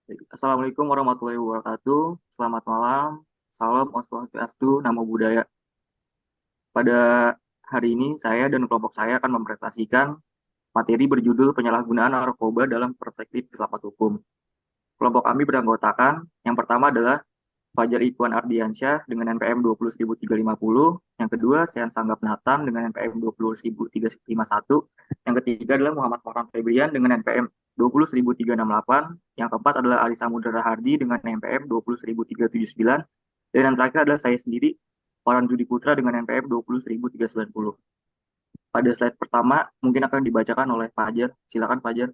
Assalamualaikum warahmatullahi wabarakatuh. Selamat malam. Salam Om Swastiastu, Namo Buddhaya. Pada hari ini saya dan kelompok saya akan mempresentasikan materi berjudul penyalahgunaan narkoba dalam perspektif filsafat hukum. Kelompok kami beranggotakan yang pertama adalah Fajar Ikhwan Ardiansyah dengan NPM 20.350, yang kedua Sean Sanggap Nathan dengan NPM 20.351, yang ketiga adalah Muhammad Farhan Febrian dengan NPM 20.368, yang keempat adalah Ali Samudra Hardi dengan NPM 20.379, dan yang terakhir adalah saya sendiri, Farhan Judi Putra dengan NPM 20.390. Pada slide pertama mungkin akan dibacakan oleh Fajar. Silakan Fajar.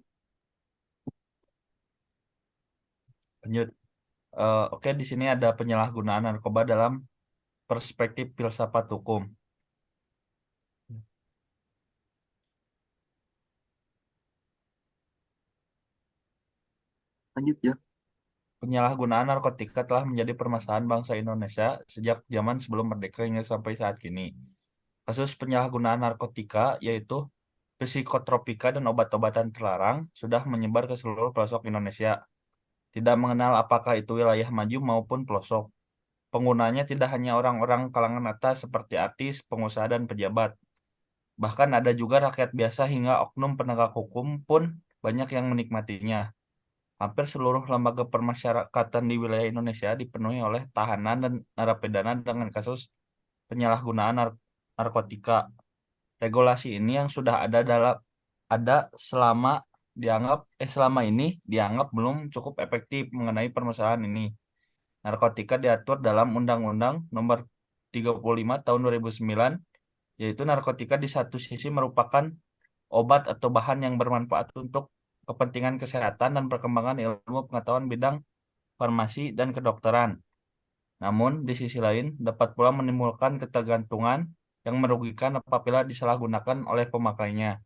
Lanjut. Oke, di sini ada penyalahgunaan narkoba dalam perspektif filsafat hukum. Lanjut ya. Penyalahgunaan narkotika telah menjadi permasalahan bangsa Indonesia sejak zaman sebelum merdeka hingga sampai saat kini. Kasus penyalahgunaan narkotika, yaitu psikotropika dan obat-obatan terlarang, sudah menyebar ke seluruh pelosok Indonesia. Tidak mengenal apakah itu wilayah maju maupun pelosok. Penggunanya tidak hanya orang-orang kalangan atas seperti artis, pengusaha, dan pejabat. Bahkan ada juga rakyat biasa hingga oknum penegak hukum pun banyak yang menikmatinya. Hampir seluruh lembaga permasyarakatan di wilayah Indonesia dipenuhi oleh tahanan dan narapidana dengan kasus penyalahgunaan narkotika. Regulasi ini yang sudah ada selama ini dianggap belum cukup efektif mengenai permasalahan ini. Narkotika diatur dalam Undang-Undang Nomor 35 Tahun 2009, yaitu narkotika di satu sisi merupakan obat atau bahan yang bermanfaat untuk kepentingan kesehatan dan perkembangan ilmu pengetahuan bidang farmasi dan kedokteran. Namun, di sisi lain, dapat pula menimbulkan ketergantungan yang merugikan apabila disalahgunakan oleh pemakainya.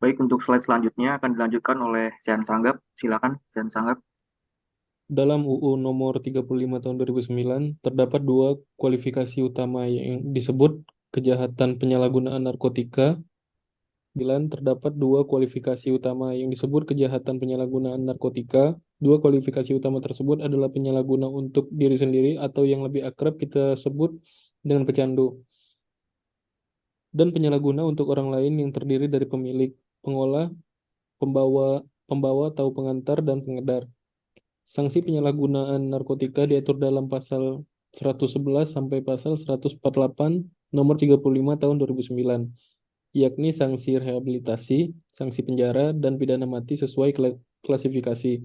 Baik, untuk slide selanjutnya akan dilanjutkan oleh Sean Sanggap. Silakan Sean Sanggap. Dalam UU Nomor 35 Tahun 2009, terdapat dua kualifikasi utama yang disebut kejahatan penyalahgunaan narkotika. Terdapat dua kualifikasi utama yang disebut kejahatan penyalahgunaan narkotika. Dua kualifikasi utama tersebut adalah penyalahguna untuk diri sendiri atau yang lebih akrab kita sebut dengan pecandu, dan penyalahguna untuk orang lain yang terdiri dari pemilik, pengolah, pembawa, pembawa atau pengantar, dan pengedar. Sanksi penyalahgunaan narkotika diatur dalam pasal 111 sampai pasal 148 nomor 35 tahun 2009, yakni sanksi rehabilitasi, sanksi penjara, dan pidana mati sesuai klasifikasi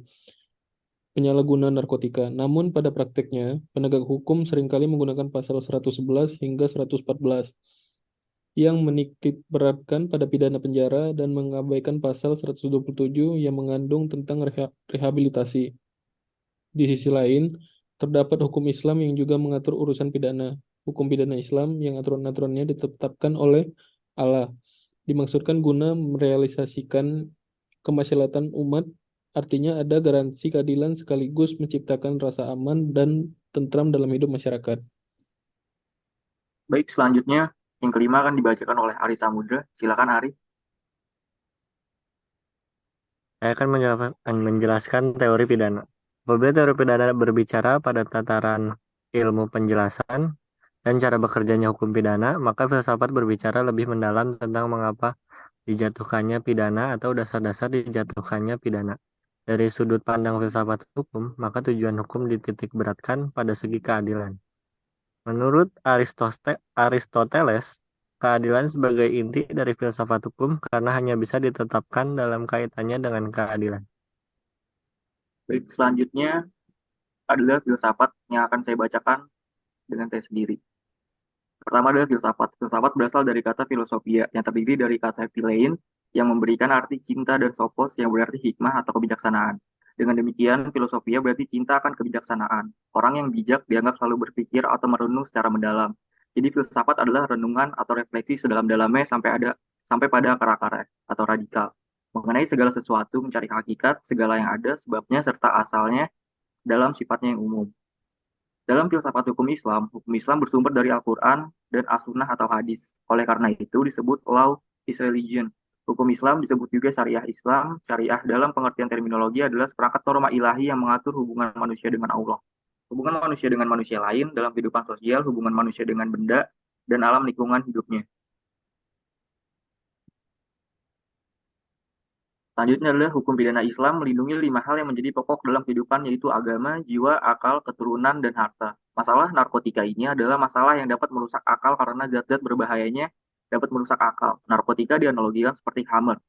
penyalahgunaan narkotika. Namun pada prakteknya, penegak hukum seringkali menggunakan pasal 111 hingga 114 yang menitik beratkan pada pidana penjara dan mengabaikan pasal 127 yang mengandung tentang rehabilitasi. Di sisi lain, terdapat hukum Islam yang juga mengatur urusan pidana. Hukum pidana Islam yang aturan-aturannya ditetapkan oleh Allah, dimaksudkan guna merealisasikan kemaslahatan umat, artinya ada garansi keadilan sekaligus menciptakan rasa aman dan tentram dalam hidup masyarakat. Baik, selanjutnya yang kelima akan dibacakan oleh Ari Samudra. Silakan Ari. Saya akan menjelaskan teori pidana. Apabila teori pidana berbicara pada tataran ilmu penjelasan dan cara bekerjanya hukum pidana, maka filsafat berbicara lebih mendalam tentang mengapa dijatuhkannya pidana atau dasar-dasar dijatuhkannya pidana. Dari sudut pandang filsafat hukum, maka tujuan hukum dititik beratkan pada segi keadilan. Menurut Aristoteles, keadilan sebagai inti dari filsafat hukum karena hanya bisa ditetapkan dalam kaitannya dengan keadilan. Baik, selanjutnya adalah filsafat yang akan saya bacakan dengan saya sendiri. Pertama adalah filsafat. Filsafat berasal dari kata filosofia yang terdiri dari kata philein yang memberikan arti cinta dan sophos yang berarti hikmah atau kebijaksanaan. Dengan demikian, filosofia berarti cinta akan kebijaksanaan. Orang yang bijak dianggap selalu berpikir atau merenung secara mendalam. Jadi filsafat adalah renungan atau refleksi sedalam-dalamnya sampai pada akar-akar atau radikal. Mengenai segala sesuatu, mencari hakikat, segala yang ada, sebabnya, serta asalnya dalam sifatnya yang umum. Dalam filsafat hukum Islam bersumber dari Al-Quran dan As-Sunnah atau hadis. Oleh karena itu disebut law is religion. Hukum Islam disebut juga syariah Islam. Syariah dalam pengertian terminologi adalah seperangkat norma ilahi yang mengatur hubungan manusia dengan Allah. Hubungan manusia dengan manusia lain dalam kehidupan sosial, hubungan manusia dengan benda, dan alam lingkungan hidupnya. Selanjutnya adalah hukum pidana Islam melindungi 5 hal yang menjadi pokok dalam kehidupan, yaitu agama, jiwa, akal, keturunan, dan harta. Masalah narkotika ini adalah masalah yang dapat merusak akal karena zat-zat berbahayanya dapat merusak akal. Narkotika dianalogikan seperti hammer,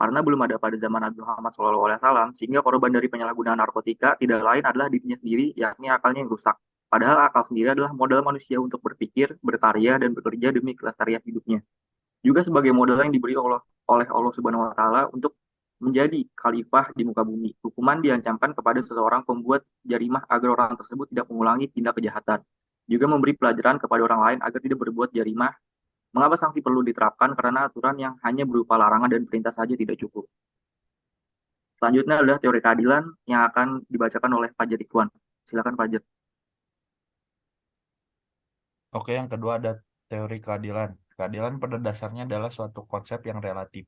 karena belum ada pada zaman Nabi Muhammad SAW, sehingga korban dari penyalahgunaan narkotika tidak lain adalah dirinya sendiri, yakni akalnya yang rusak. Padahal akal sendiri adalah modal manusia untuk berpikir, berkarya, dan bekerja demi kelestarian hidupnya. Juga sebagai modal yang diberi oleh Allah Subhanahu wa Ta'ala untuk menjadi khalifah di muka bumi. Hukuman diancamkan kepada seseorang pembuat jarimah agar orang tersebut tidak mengulangi tindak kejahatan. Juga memberi pelajaran kepada orang lain agar tidak berbuat jarimah. Mengapa sanksi perlu diterapkan? Karena aturan yang hanya berupa larangan dan perintah saja tidak cukup. Selanjutnya adalah teori keadilan yang akan dibacakan oleh Fajar Ikhwan. Silakan Fajar. Oke, yang kedua ada teori keadilan. Keadilan pada dasarnya adalah suatu konsep yang relatif.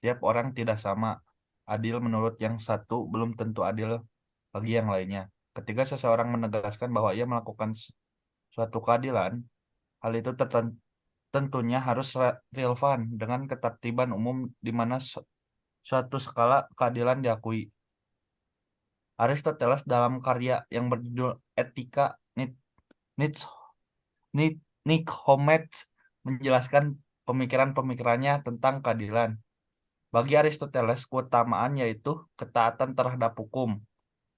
Tiap orang tidak sama. Adil menurut yang satu belum tentu adil bagi yang lainnya. Ketika seseorang menegaskan bahwa ia melakukan suatu keadilan, hal itu tentunya harus relevan dengan ketertiban umum di mana suatu skala keadilan diakui. Aristoteles dalam karya yang berjudul Etika Nicomedes menjelaskan pemikiran-pemikirannya tentang keadilan. Bagi Aristoteles, keutamaan yaitu ketaatan terhadap hukum,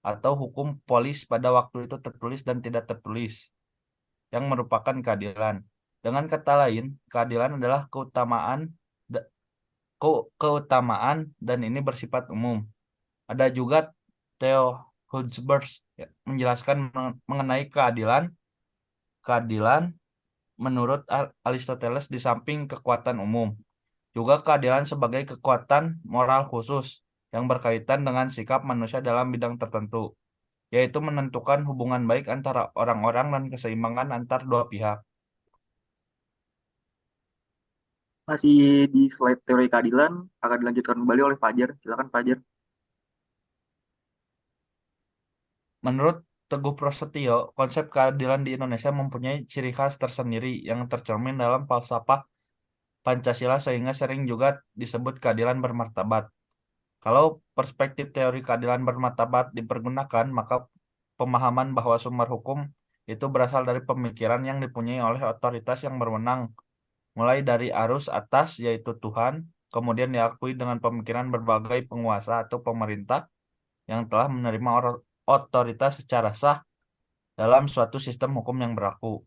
atau hukum polis pada waktu itu tertulis dan tidak tertulis, yang merupakan keadilan. Dengan kata lain, keadilan adalah keutamaan dan ini bersifat umum. Ada juga Theo Huxley menjelaskan mengenai keadilan. Keadilan menurut Aristoteles di samping kekuatan umum, juga keadilan sebagai kekuatan moral khusus yang berkaitan dengan sikap manusia dalam bidang tertentu, yaitu menentukan hubungan baik antara orang-orang dan keseimbangan antar dua pihak. Masih di slide teori keadilan, akan dilanjutkan kembali oleh Fajar. Silakan Fajar. Menurut Teguh Prasetyo, konsep keadilan di Indonesia mempunyai ciri khas tersendiri yang tercermin dalam falsafah Pancasila sehingga sering juga disebut keadilan bermartabat. Kalau perspektif teori keadilan bermartabat dipergunakan, maka pemahaman bahwa sumber hukum itu berasal dari pemikiran yang dipunyai oleh otoritas yang berwenang, mulai dari arus atas yaitu Tuhan, kemudian diakui dengan pemikiran berbagai penguasa atau pemerintah yang telah menerima otoritas secara sah dalam suatu sistem hukum yang berlaku.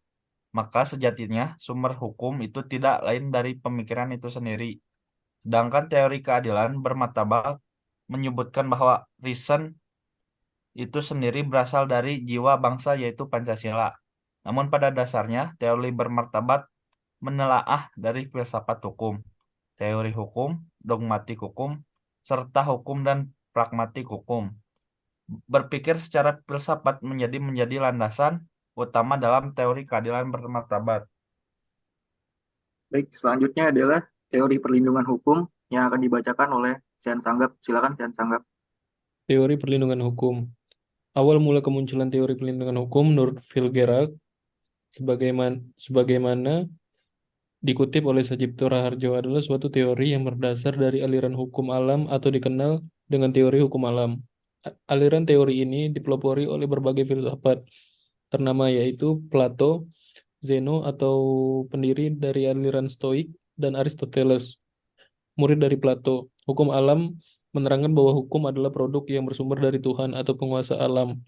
Maka sejatinya sumber hukum itu tidak lain dari pemikiran itu sendiri. Sedangkan teori keadilan bermartabat menyebutkan bahwa reason itu sendiri berasal dari jiwa bangsa yaitu Pancasila. Namun pada dasarnya teori bermartabat menelaah dari filsafat hukum, teori hukum, dogmatik hukum, serta hukum dan pragmatik hukum. Berpikir secara filsafat menjadi landasan utama dalam teori keadilan bermartabat. Baik, selanjutnya adalah teori perlindungan hukum yang akan dibacakan oleh Sian Sanggap. Silakan Sian Sanggap. Teori perlindungan hukum. Awal mula kemunculan teori perlindungan hukum menurut Phil Gerald sebagaimana dikutip oleh Sajipto Raharjo adalah suatu teori yang berdasar dari aliran hukum alam atau dikenal dengan teori hukum alam. Aliran teori ini dipelopori oleh berbagai filsafat ternama yaitu Plato, Zeno atau pendiri dari aliran Stoik, dan Aristoteles, murid dari Plato. Hukum alam menerangkan bahwa hukum adalah produk yang bersumber dari Tuhan atau penguasa alam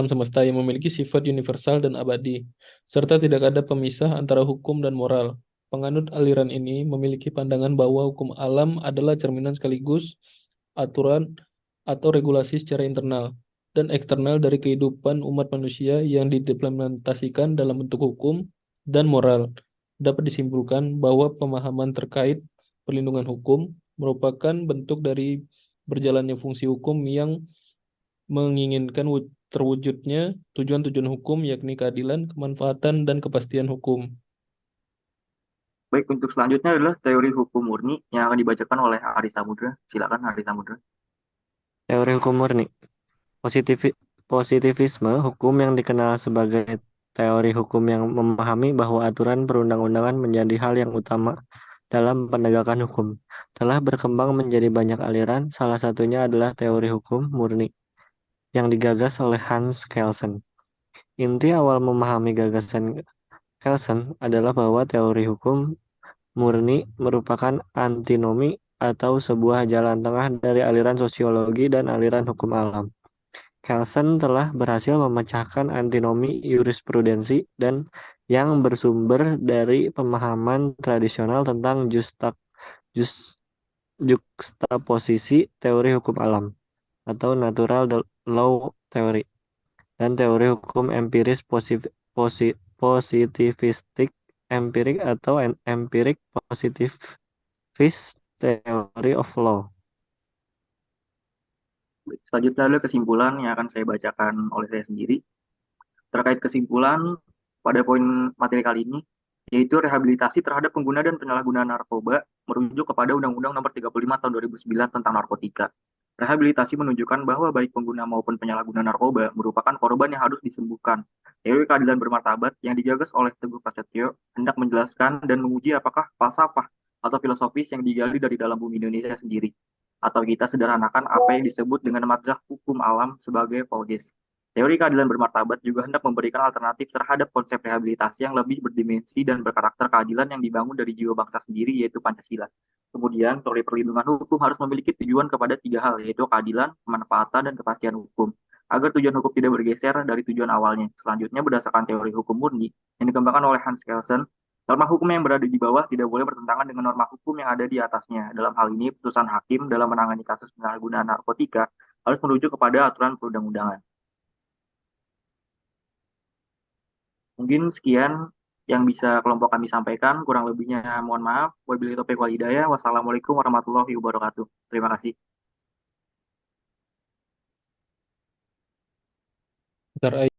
semesta yang memiliki sifat universal dan abadi, serta tidak ada pemisah antara hukum dan moral. Penganut aliran ini memiliki pandangan bahwa hukum alam adalah cerminan sekaligus aturan atau regulasi secara internal dan eksternal dari kehidupan umat manusia yang diimplementasikan dalam bentuk hukum dan moral. Dapat disimpulkan bahwa pemahaman terkait perlindungan hukum merupakan bentuk dari berjalannya fungsi hukum yang menginginkan terwujudnya tujuan-tujuan hukum yakni keadilan, kemanfaatan, dan kepastian hukum. Baik, untuk selanjutnya adalah teori hukum murni yang akan dibacakan oleh Ari Samudra. Silakan Ari Samudra. Teori hukum murni. Positivisme hukum yang dikenal sebagai teori hukum yang memahami bahwa aturan perundang-undangan menjadi hal yang utama dalam penegakan hukum. Telah berkembang menjadi banyak aliran, salah satunya adalah teori hukum murni yang digagas oleh Hans Kelsen. Inti awal memahami gagasan Kelsen adalah bahwa teori hukum murni merupakan antinomi atau sebuah jalan tengah dari aliran sosiologi dan aliran hukum alam. Kelsen telah berhasil memecahkan antinomi jurisprudensi dan yang bersumber dari pemahaman tradisional tentang jus- juxtaposisi teori hukum alam atau natural law theory dan teori hukum empiris positivistik empirik atau empirik positivist theory of law. Selanjutnya adalah kesimpulan yang akan saya bacakan oleh saya sendiri. Terkait kesimpulan pada poin materi kali ini, yaitu rehabilitasi terhadap pengguna dan penyalahguna narkoba merujuk kepada Undang-Undang Nomor 35 Tahun 2009 tentang narkotika. Rehabilitasi menunjukkan bahwa baik pengguna maupun penyalahguna narkoba merupakan korban yang harus disembuhkan. Teori keadilan bermartabat yang digagas oleh Teguh Prasetyo hendak menjelaskan dan menguji apakah falsafah atau filosofis yang digali dari dalam bumi Indonesia sendiri. Atau kita sederhanakan apa yang disebut dengan mazhab hukum alam sebagai Volges. Teori keadilan bermartabat juga hendak memberikan alternatif terhadap konsep rehabilitasi yang lebih berdimensi dan berkarakter keadilan yang dibangun dari jiwa bangsa sendiri, yaitu Pancasila. Kemudian, teori perlindungan hukum harus memiliki tujuan kepada tiga hal, yaitu keadilan, kemanfaatan, dan kepastian hukum, agar tujuan hukum tidak bergeser dari tujuan awalnya. Selanjutnya, berdasarkan teori hukum murni yang dikembangkan oleh Hans Kelsen, norma hukum yang berada di bawah tidak boleh bertentangan dengan norma hukum yang ada di atasnya. Dalam hal ini, putusan hakim dalam menangani kasus penyalahgunaan narkotika harus merujuk kepada aturan perundang-undangan. Mungkin sekian yang bisa kelompok kami sampaikan. Kurang lebihnya mohon maaf. Wabillahi taufiq wal hidayah. Wassalamualaikum warahmatullahi wabarakatuh. Terima kasih. Bentar,